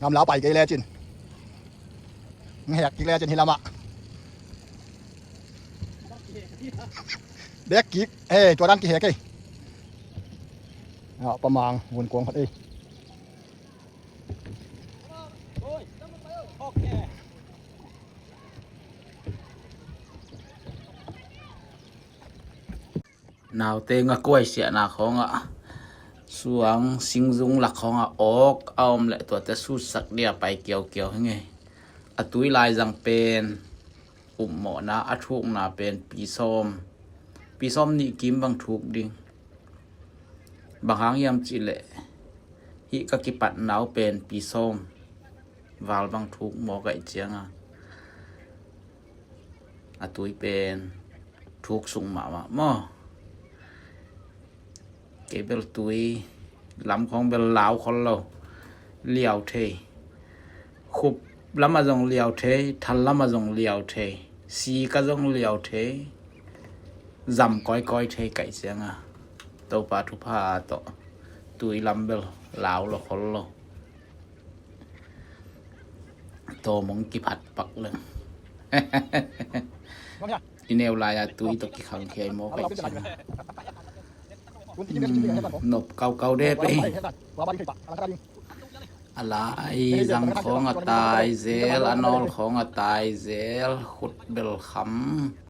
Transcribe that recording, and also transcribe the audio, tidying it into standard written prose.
งามแล้วไปกี่แลจินแหกกี่แลจินฮิลามะเด็กกี่ตัวด้านกี่แหกกี่ประมาณวนกวงพัดนาวเตงก็กล้วยเสียนาของสวงสิงซุงหลักของออกเอาแหละตัวจะสู้สักเดียไปเกี่ยวให้ไงตุ้ยลายจังเป็นอุ่มหมอนะทุกนาเป็นปีส้มนี่กิมบางถูกดิ่งบางครั้งยำจิเละฮิก็กิปัดหนาวเป็นปีส้มวาลบางถูกหมอไก่เจียงตุ้ยเป็นถูกสูงมาหม้อเก็บเบลตุยลำของเบลลาวคนเราเลี้ยวเทขุบลำมาจงเลี้ยวเททันลำมาจงเลี้ยวเทสีก็จงเลี้ยวเทจำก้อยเทไก่เสียงตัวปลาทุพาต่อตุยลำเบลลาวเราคนเราโตมงกิผัดปักเลยอีเนวลายตุยตกกี่ครั้งเคยโมไก่เสียงนบเก่าเด็ดไปอะไรจังของตายเซลอนอลของตายเซลขุดเบลคำ